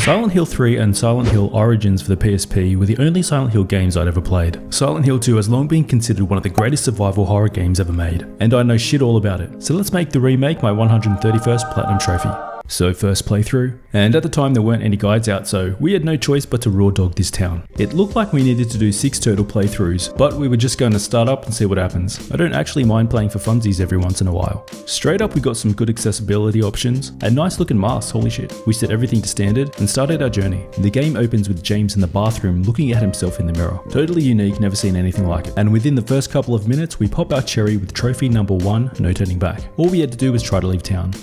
Silent Hill 3 and Silent Hill Origins for the PSP were the only Silent Hill games I'd ever played. Silent Hill 2 has long been considered one of the greatest survival horror games ever made, and I know shit all about it. So let's make the remake my 131st Platinum Trophy. So first playthrough, and at the time there weren't any guides out, so we had no choice but to raw dog this town. It looked like we needed to do 6 total playthroughs, but we were just going to start up and see what happens. I don't actually mind playing for funsies every once in a while. Straight up we got some good accessibility options, and nice looking masks, holy shit. We set everything to standard and started our journey. The game opens with James in the bathroom looking at himself in the mirror. Totally unique, never seen anything like it. And within the first couple of minutes we pop our cherry with trophy number 1, no turning back. All we had to do was try to leave town.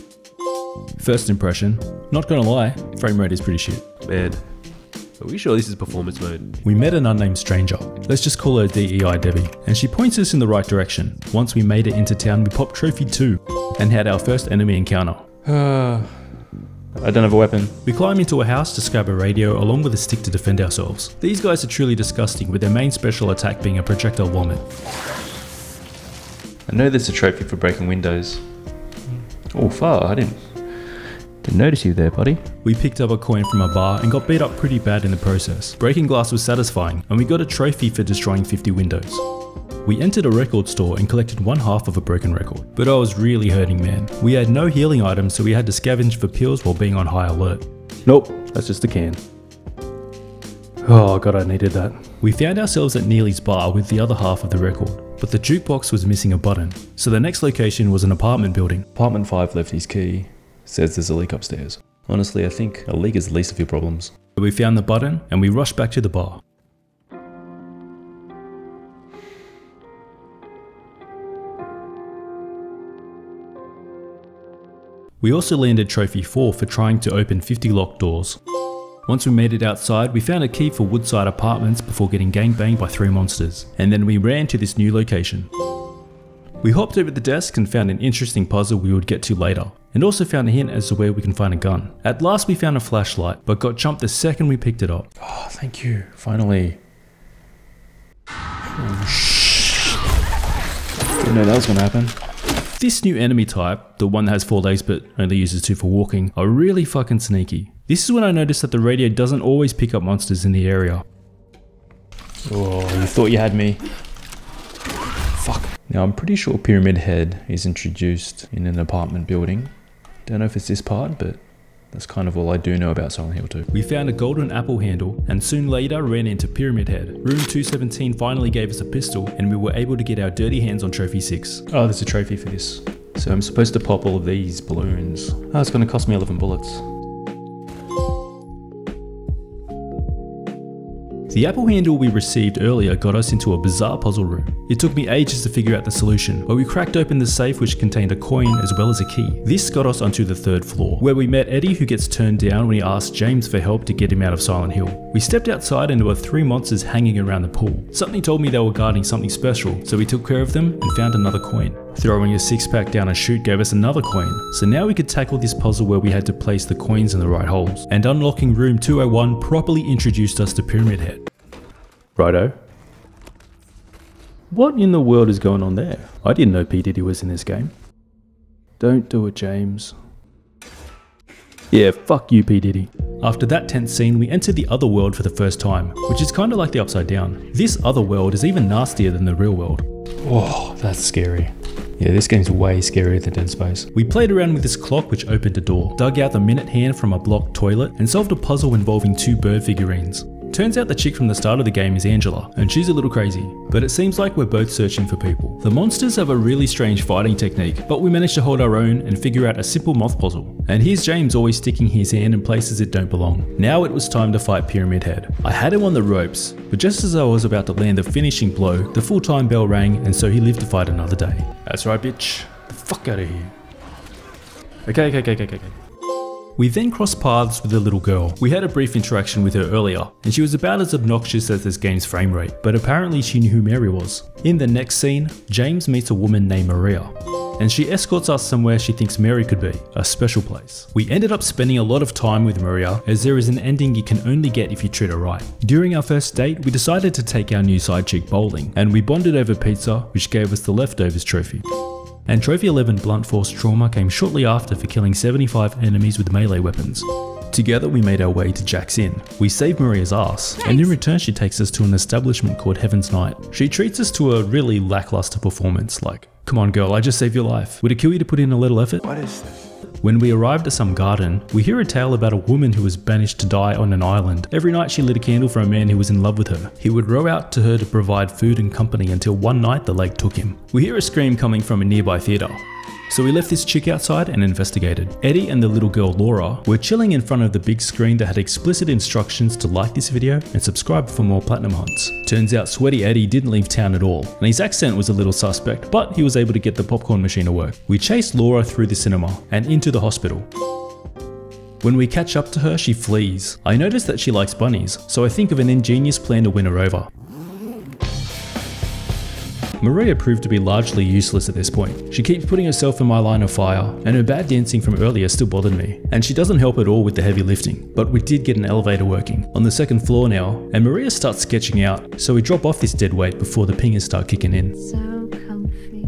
First impression, not gonna lie, frame rate is pretty shit. Man, are we sure this is performance mode? We met an unnamed stranger, let's just call her DEI Debbie, and she points us in the right direction. Once we made it into town, we popped trophy 2 and had our first enemy encounter. I don't have a weapon. We climb into a house to grab a radio along with a stick to defend ourselves. These guys are truly disgusting, with their main special attack being a projectile vomit. I know there's a trophy for breaking windows. Oh, far, I didn't notice you there, buddy. We picked up a coin from a bar and got beat up pretty bad in the process. Breaking glass was satisfying, and we got a trophy for destroying 50 windows. We entered a record store and collected 1/2 of a broken record, but I was really hurting, man. We had no healing items, so we had to scavenge for pills while being on high alert. Nope, that's just a can. Oh god, I needed that. We found ourselves at Neely's bar with the other half of the record, but the jukebox was missing a button, so the next location was an apartment building. Apartment 5 left his key. Says there's a leak upstairs. Honestly, I think a leak is the least of your problems. We found the button and we rushed back to the bar. We also landed trophy 4 for trying to open 50 locked doors. Once we made it outside, we found a key for Woodside Apartments before getting gangbanged by 3 monsters, and then we ran to this new location. We hopped over the desk and found an interesting puzzle we would get to later, and also found a hint as to where we can find a gun. At last we found a flashlight, but got jumped the second we picked it up. Oh, thank you. Finally. Oh, shit. Didn't know that was gonna happen. This new enemy type, the one that has 4 legs but only uses 2 for walking, are really fucking sneaky. This is when I noticed that the radio doesn't always pick up monsters in the area. Oh, you thought you had me. Fuck. Now I'm pretty sure Pyramid Head is introduced in an apartment building. Don't know if it's this part, but that's kind of all I do know about Silent Hill 2. We found a golden apple handle and soon later ran into Pyramid Head. Room 217 finally gave us a pistol and we were able to get our dirty hands on trophy 6. Oh, there's a trophy for this. So I'm supposed to pop all of these balloons. Oh, it's gonna cost me 11 bullets. The apple handle we received earlier got us into a bizarre puzzle room. It took me ages to figure out the solution, but we cracked open the safe which contained a coin as well as a key. This got us onto the 3rd floor, where we met Eddie, who gets turned down when he asks James for help to get him out of Silent Hill. We stepped outside and there were 3 monsters hanging around the pool. Something told me they were guarding something special, so we took care of them and found another coin. Throwing a 6-pack down a chute gave us another coin, so now we could tackle this puzzle where we had to place the coins in the right holes. And unlocking room 201 properly introduced us to Pyramid Head. Righto. What in the world is going on there? I didn't know P. Diddy was in this game. Don't do it, James. Yeah, fuck you, P. Diddy. After that tense scene, we entered the other world for the first time, which is kinda like the Upside Down. This other world is even nastier than the real world. Oh, that's scary. Yeah, this game's way scarier than Dead Space. We played around with this clock which opened a door, dug out the minute hand from a blocked toilet, and solved a puzzle involving 2 bird figurines. Turns out the chick from the start of the game is Angela, and she's a little crazy, but it seems like we're both searching for people. The monsters have a really strange fighting technique, but we managed to hold our own and figure out a simple moth puzzle. And here's James always sticking his hand in places it don't belong. Now it was time to fight Pyramid Head. I had him on the ropes, but just as I was about to land the finishing blow, the full-time bell rang and so he lived to fight another day. That's right, bitch. The fuck out of here. Okay. We then crossed paths with a little girl. We had a brief interaction with her earlier, and she was about as obnoxious as this game's frame rate, but apparently she knew who Mary was. In the next scene, James meets a woman named Maria, and she escorts us somewhere she thinks Mary could be, a special place. We ended up spending a lot of time with Maria, as there is an ending you can only get if you treat her right. During our first date, we decided to take our new side chick bowling, and we bonded over pizza, which gave us the leftovers trophy. And Trophy 11 Blunt Force Trauma came shortly after for killing 75 enemies with melee weapons. Together we made our way to Jack's Inn. We saved Maria's ass, and in return she takes us to an establishment called Heaven's Night. She treats us to a really lackluster performance, like, "Come on girl, I just saved your life. Would it kill you to put in a little effort?" What is this? When we arrived at some garden, we hear a tale about a woman who was banished to die on an island. Every night she lit a candle for a man who was in love with her. He would row out to her to provide food and company until one night the lake took him. We hear a scream coming from a nearby theatre. So we left this chick outside and investigated. Eddie and the little girl Laura were chilling in front of the big screen that had explicit instructions to like this video and subscribe for more platinum hunts. Turns out Sweaty Eddie didn't leave town at all, and his accent was a little suspect, but he was able to get the popcorn machine to work. We chased Laura through the cinema and into the hospital. When we catch up to her, she flees. I notice that she likes bunnies, so I think of an ingenious plan to win her over. Maria proved to be largely useless at this point. She keeps putting herself in my line of fire, and her bad dancing from earlier still bothered me. And she doesn't help at all with the heavy lifting, but we did get an elevator working on the second floor now, and Maria starts sketching out, so we drop off this dead weight before the pingers start kicking in. So comfy.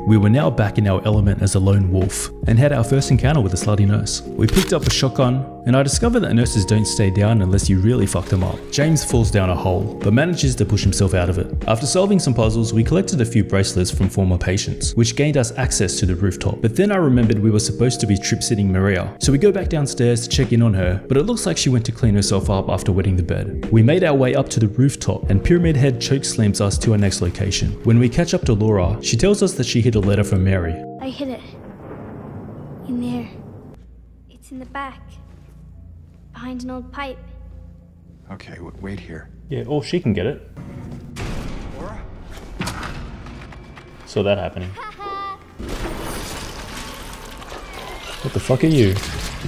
We were now back in our element as a lone wolf, and had our first encounter with a slutty nurse. We picked up a shotgun, and I discovered that nurses don't stay down unless you really fuck them up. James falls down a hole, but manages to push himself out of it. After solving some puzzles, we collected a few bracelets from former patients, which gained us access to the rooftop. But then I remembered we were supposed to be trip-sitting Maria, so we go back downstairs to check in on her, but it looks like she went to clean herself up after wetting the bed. We made our way up to the rooftop, and Pyramid Head chokeslams us to our next location. When we catch up to Laura, she tells us that she hid a letter from Mary. I hid it. In there. It's in the back. Behind an old pipe. Okay, wait here. Yeah, or she can get it. Laura? Saw that happening. What the fuck are you?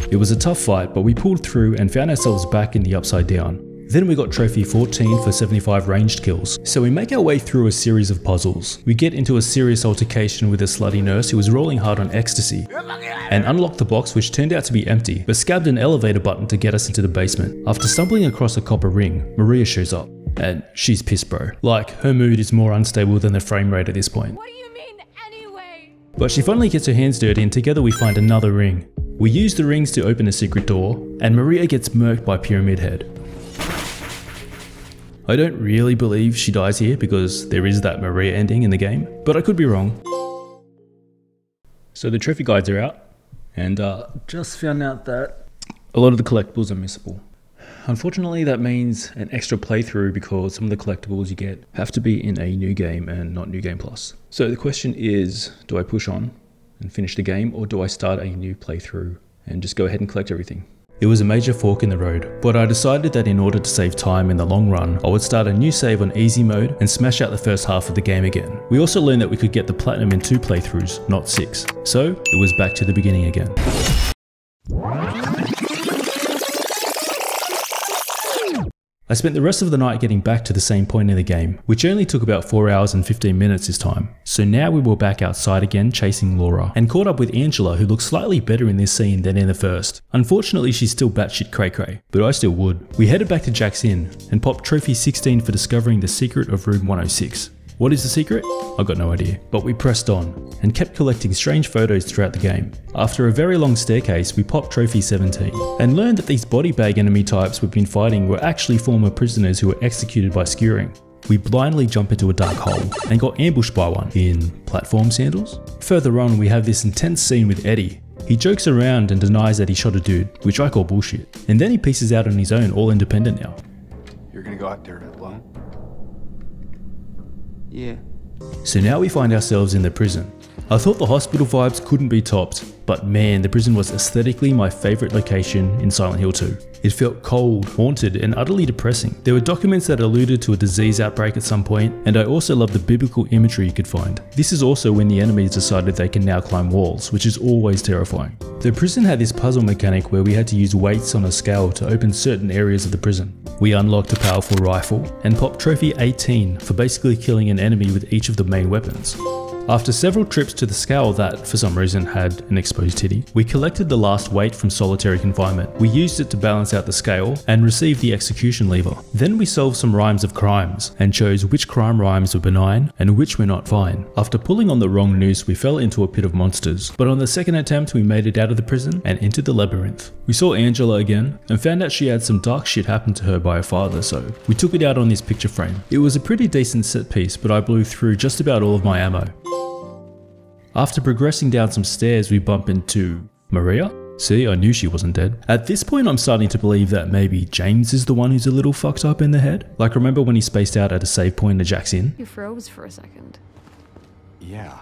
It was a tough fight, but we pulled through and found ourselves back in the Upside Down. Then we got trophy 14 for 75 ranged kills. So we make our way through a series of puzzles. We get into a serious altercation with a slutty nurse who was rolling hard on ecstasy, and unlocked the box, which turned out to be empty, but scabbed an elevator button to get us into the basement. After stumbling across a copper ring, Maria shows up, and she's pissed bro. Like, her mood is more unstable than the frame rate at this point. What do you mean, anyway? But she finally gets her hands dirty, and together we find another ring. We use the rings to open a secret door, and Maria gets murked by Pyramid Head. I don't really believe she dies here because there is that Maria ending in the game, but I could be wrong. So the trophy guides are out, and just found out that a lot of the collectibles are missable. Unfortunately, that means an extra playthrough because some of the collectibles you get have to be in a new game and not New Game Plus. So the question is, do I push on and finish the game, or do I start a new playthrough and just go ahead and collect everything? It was a major fork in the road, but I decided that in order to save time in the long run, I would start a new save on easy mode and smash out the first half of the game again. We also learned that we could get the platinum in 2 playthroughs, not 6. So it was back to the beginning again. I spent the rest of the night getting back to the same point in the game, which only took about 4 hours and 15 minutes this time. So now we were back outside again chasing Laura, and caught up with Angela, who looks slightly better in this scene than in the first. Unfortunately, she's still batshit cray-cray, but I still would. We headed back to Jack's Inn, and popped trophy 16 for discovering the secret of room 106. What is the secret? I got no idea, but we pressed on, and kept collecting strange photos throughout the game. After a very long staircase, we popped trophy 17, and learned that these body bag enemy types we've been fighting were actually former prisoners who were executed by skewering. We blindly jump into a dark hole, and got ambushed by one, in platform sandals. Further on, we have this intense scene with Eddie. He jokes around and denies that he shot a dude, which I call bullshit, and then he pieces out on his own, all independent now. You're gonna go out there alone? Yeah. So now we find ourselves in the prison. I thought the hospital vibes couldn't be topped, but man, the prison was aesthetically my favourite location in Silent Hill 2. It felt cold, haunted, and utterly depressing. There were documents that alluded to a disease outbreak at some point, and I also loved the biblical imagery you could find. This is also when the enemies decided they can now climb walls, which is always terrifying. The prison had this puzzle mechanic where we had to use weights on a scale to open certain areas of the prison. We unlocked a powerful rifle, and popped trophy 18 for basically killing an enemy with each of the main weapons. After several trips to the scale that, for some reason, had an exposed titty, we collected the last weight from solitary confinement. We used it to balance out the scale and received the execution lever. Then we solved some rhymes of crimes and chose which crime rhymes were benign and which were not fine. After pulling on the wrong noose, we fell into a pit of monsters, but on the second attempt we made it out of the prison and into the labyrinth. We saw Angela again and found out she had some dark shit happen to her by her father, so we took it out on this picture frame. It was a pretty decent set piece, but I blew through just about all of my ammo. After progressing down some stairs, we bump into Maria? See, I knew she wasn't dead. At this point, I'm starting to believe that maybe James is the one who's a little fucked up in the head. Like, remember when he spaced out at a save point at Jack's Inn? You froze for a second. Yeah,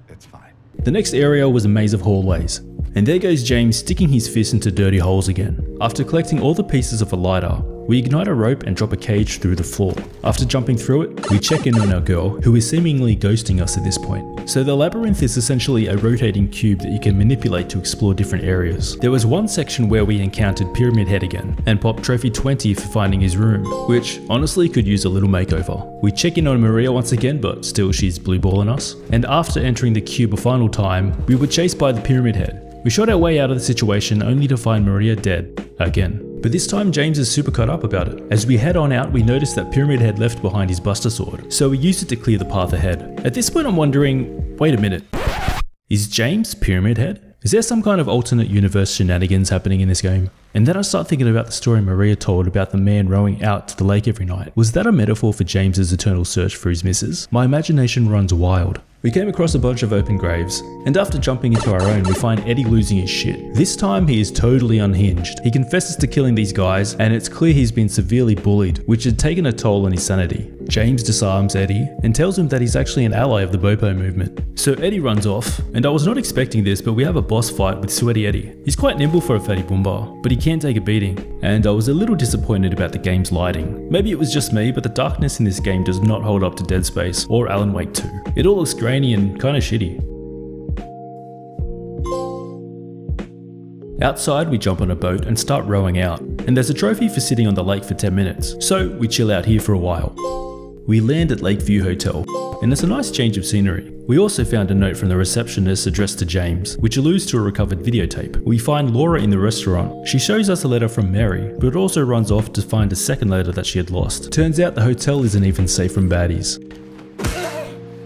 it's fine. The next area was a maze of hallways. And there goes James sticking his fist into dirty holes again. After collecting all the pieces of a lighter, we ignite a rope and drop a cage through the floor. After jumping through it, we check in on our girl, who is seemingly ghosting us at this point. So the labyrinth is essentially a rotating cube that you can manipulate to explore different areas. There was one section where we encountered Pyramid Head again, and popped trophy 20 for finding his room, which honestly could use a little makeover. We check in on Maria once again, but still she's blue balling us. And after entering the cube a final time, we were chased by the Pyramid Head. We shot our way out of the situation only to find Maria dead, again. But this time James is super cut up about it. As we head on out, we notice that Pyramid Head left behind his Buster Sword, so we used it to clear the path ahead. At this point I'm wondering, wait a minute, is James Pyramid Head? Is there some kind of alternate universe shenanigans happening in this game? And then I start thinking about the story Maria told about the man rowing out to the lake every night. Was that a metaphor for James's eternal search for his missus? My imagination runs wild. We came across a bunch of open graves, and after jumping into our own, we find Eddie losing his shit. This time he is totally unhinged. He confesses to killing these guys, and it's clear he's been severely bullied, which had taken a toll on his sanity. James disarms Eddie and tells him that he's actually an ally of the Bopo movement. So Eddie runs off, and I was not expecting this, but we have a boss fight with Sweaty Eddie. He's quite nimble for a fatty boomba, but he can take a beating, and I was a little disappointed about the game's lighting. Maybe it was just me, but the darkness in this game does not hold up to Dead Space or Alan Wake 2. It all looks grainy and kinda shitty. Outside, we jump on a boat and start rowing out, and there's a trophy for sitting on the lake for 10 minutes, so we chill out here for a while. We land at Lakeview Hotel, and it's a nice change of scenery. We also found a note from the receptionist addressed to James, which alludes to a recovered videotape. We find Laura in the restaurant. She shows us a letter from Mary, but also runs off to find a second letter that she had lost. Turns out the hotel isn't even safe from baddies.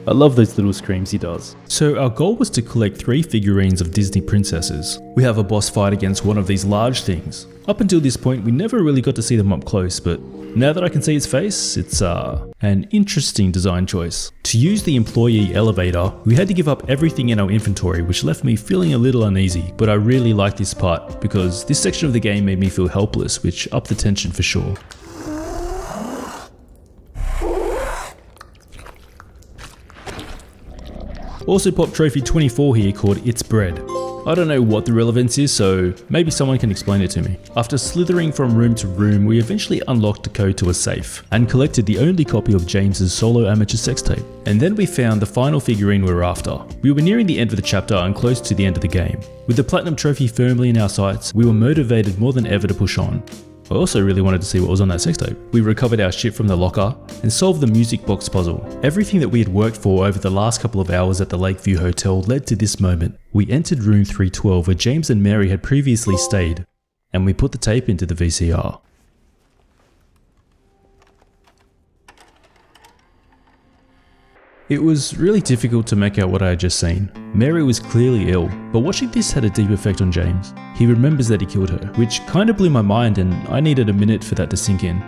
I love those little screams he does. So our goal was to collect 3 figurines of Disney princesses. We have a boss fight against one of these large things. Up until this point, we never really got to see them up close, but now that I can see its face, it's an interesting design choice. To use the employee elevator, we had to give up everything in our inventory, which left me feeling a little uneasy, but I really liked this part because this section of the game made me feel helpless, which upped the tension for sure. Also popped trophy 24 here called It's Bread. I don't know what the relevance is, so maybe someone can explain it to me. After slithering from room to room, we eventually unlocked the code to a safe and collected the only copy of James's solo amateur sex tape. And then we found the final figurine we were after. We were nearing the end of the chapter and close to the end of the game. With the platinum trophy firmly in our sights, we were motivated more than ever to push on. I also really wanted to see what was on that sex tape. We recovered our shit from the locker and solved the music box puzzle. Everything that we had worked for over the last couple of hours at the Lakeview Hotel led to this moment. We entered room 312 where James and Mary had previously stayed, and we put the tape into the VCR. It was really difficult to make out what I had just seen. Mary was clearly ill, but watching this had a deep effect on James. He remembers that he killed her, which kinda blew my mind and I needed a minute for that to sink in.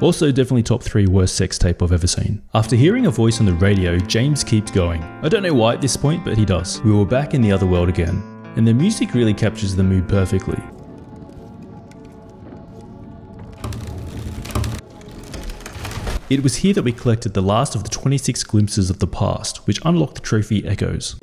Also definitely top 3 worst sex tape I've ever seen. After hearing a voice on the radio, James keeps going. I don't know why at this point, but he does. We were back in the other world again, and the music really captures the mood perfectly. It was here that we collected the last of the 26 glimpses of the past, which unlocked the trophy Echoes.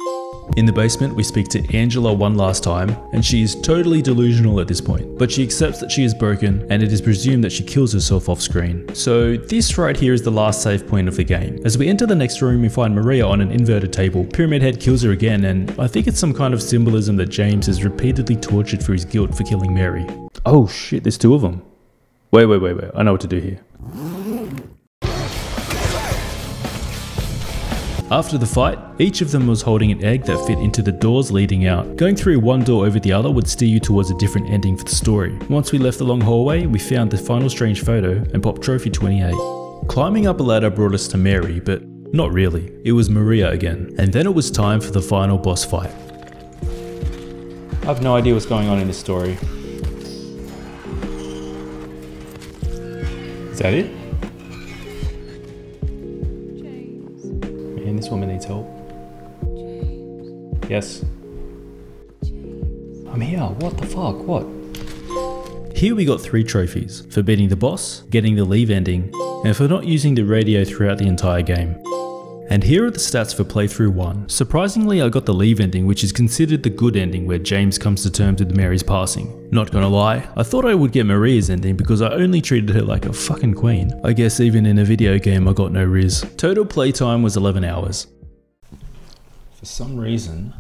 In the basement, we speak to Angela one last time, and she is totally delusional at this point, but she accepts that she is broken, and it is presumed that she kills herself off screen. So this right here is the last save point of the game. As we enter the next room, we find Maria on an inverted table. Pyramid Head kills her again, and I think it's some kind of symbolism that James is repeatedly tortured for his guilt for killing Mary. Oh shit, there's 2 of them. Wait, I know what to do here. After the fight, each of them was holding an egg that fit into the doors leading out. Going through one door over the other would steer you towards a different ending for the story. Once we left the long hallway, we found the final strange photo and popped trophy 28. Climbing up a ladder brought us to Mary, but not really. It was Maria again. And then it was time for the final boss fight. I have no idea what's going on in this story. Is that it? Man, this woman needs help. Yes. I'm here. What the fuck? What? Here we got 3 trophies, for beating the boss, getting the leave ending, and for not using the radio throughout the entire game. And here are the stats for playthrough 1. Surprisingly, I got the leave ending, which is considered the good ending where James comes to terms with Mary's passing. Not gonna lie, I thought I would get Maria's ending because I only treated her like a fucking queen. I guess even in a video game I got no riz. Total playtime was 11 hours. For some reason,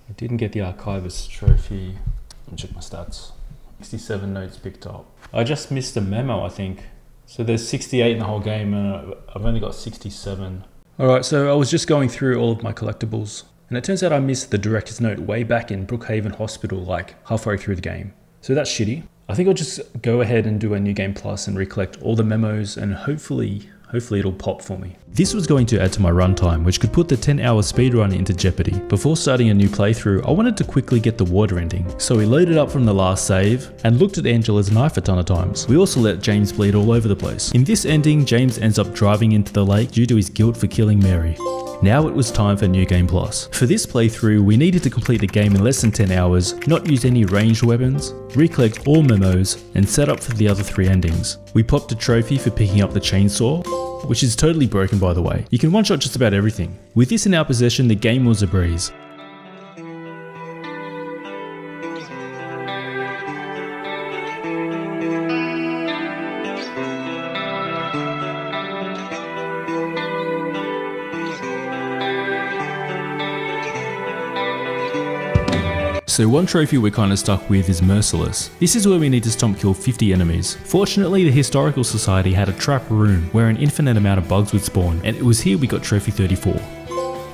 I didn't get the Archivist trophy. Let me check my stats. 67 notes picked up. I just missed a memo, I think. So there's 68 in the whole game and I've only got 67. Alright, so I was just going through all of my collectibles. And it turns out I missed the director's note way back in Brookhaven Hospital, like halfway through the game. So that's shitty. I think I'll just go ahead and do a New Game Plus and recollect all the memos and hopefully it'll pop for me. This was going to add to my runtime, which could put the 10-hour speedrun into jeopardy. Before starting a new playthrough, I wanted to quickly get the water ending, so we loaded up from the last save and looked at Angela's knife a ton of times. We also let James bleed all over the place. In this ending, James ends up driving into the lake due to his guilt for killing Mary. Now it was time for New Game Plus. For this playthrough, we needed to complete the game in less than 10 hours, not use any ranged weapons, recollect all memos, and set up for the other 3 endings. We popped a trophy for picking up the chainsaw, which is totally broken by the way. You can one-shot just about everything. With this in our possession, the game was a breeze. So one trophy we're kinda stuck with is Merciless. This is where we need to stomp kill 50 enemies. Fortunately, the Historical Society had a trap room where an infinite amount of bugs would spawn, and it was here we got trophy 34.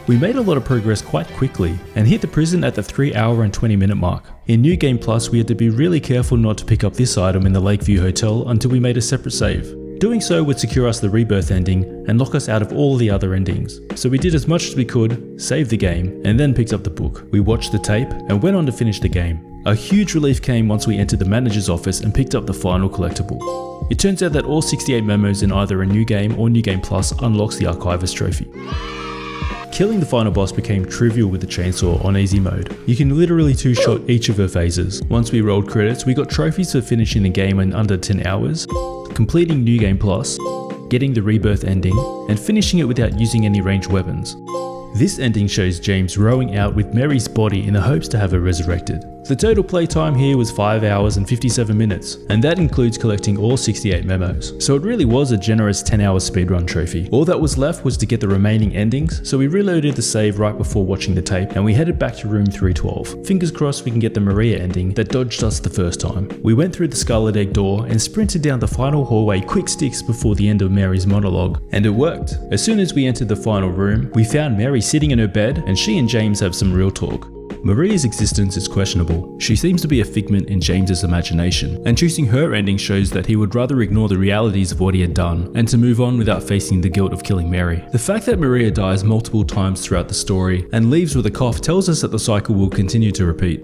We made a lot of progress quite quickly, and hit the prison at the 3 hour and 20 minute mark. In New Game Plus, we had to be really careful not to pick up this item in the Lakeview Hotel until we made a separate save. Doing so would secure us the rebirth ending and lock us out of all the other endings. So we did as much as we could, saved the game, and then picked up the book. We watched the tape and went on to finish the game. A huge relief came once we entered the manager's office and picked up the final collectible. It turns out that all 68 memos in either a New Game or New Game Plus unlocks the Archivist trophy. Killing the final boss became trivial with the chainsaw on easy mode. You can literally two-shot each of her phases. Once we rolled credits, we got trophies for finishing the game in under 10 hours, completing New Game Plus, getting the rebirth ending, and finishing it without using any ranged weapons. This ending shows James rowing out with Mary's body in the hopes to have her resurrected. The total playtime here was 5 hours and 57 minutes, and that includes collecting all 68 memos. So it really was a generous 10-hour speedrun trophy. All that was left was to get the remaining endings, so we reloaded the save right before watching the tape, and we headed back to room 312. Fingers crossed we can get the Maria ending that dodged us the first time. We went through the Scarlet Egg door and sprinted down the final hallway quick sticks before the end of Mary's monologue, and it worked. As soon as we entered the final room, we found Mary sitting in her bed, and she and James have some real talk. Maria's existence is questionable. She seems to be a figment in James's imagination, and choosing her ending shows that he would rather ignore the realities of what he had done and to move on without facing the guilt of killing Mary. The fact that Maria dies multiple times throughout the story and leaves with a cough tells us that the cycle will continue to repeat.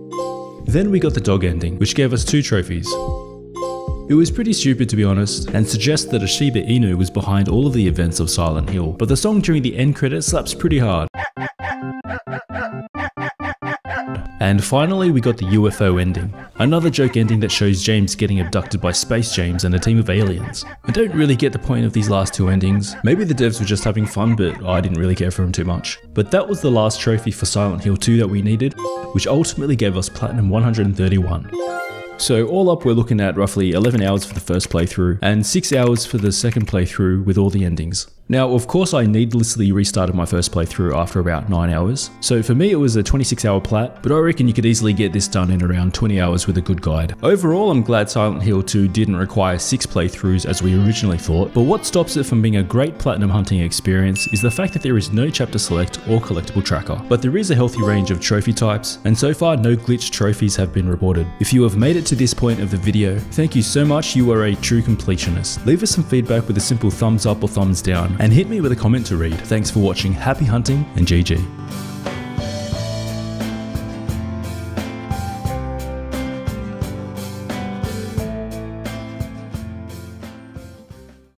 Then we got the dog ending, which gave us 2 trophies. It was pretty stupid to be honest, and suggests that a Shiba Inu was behind all of the events of Silent Hill, but the song during the end credits slaps pretty hard. And finally we got the UFO ending. Another joke ending that shows James getting abducted by Space James and a team of aliens. I don't really get the point of these last 2 endings. Maybe the devs were just having fun, but I didn't really care for them too much. But that was the last trophy for Silent Hill 2 that we needed, which ultimately gave us Platinum 131. So all up we're looking at roughly 11 hours for the first playthrough and 6 hours for the second playthrough with all the endings. Now, of course, I needlessly restarted my first playthrough after about 9 hours. So for me, it was a 26-hour plat, but I reckon you could easily get this done in around 20 hours with a good guide. Overall, I'm glad Silent Hill 2 didn't require 6 playthroughs as we originally thought, but what stops it from being a great platinum hunting experience is the fact that there is no chapter select or collectible tracker. But there is a healthy range of trophy types, and so far no glitched trophies have been reported. If you have made it to this point of the video, thank you so much, you are a true completionist. Leave us some feedback with a simple thumbs up or thumbs down, and hit me with a comment to read. Thanks for watching, happy hunting, and GG.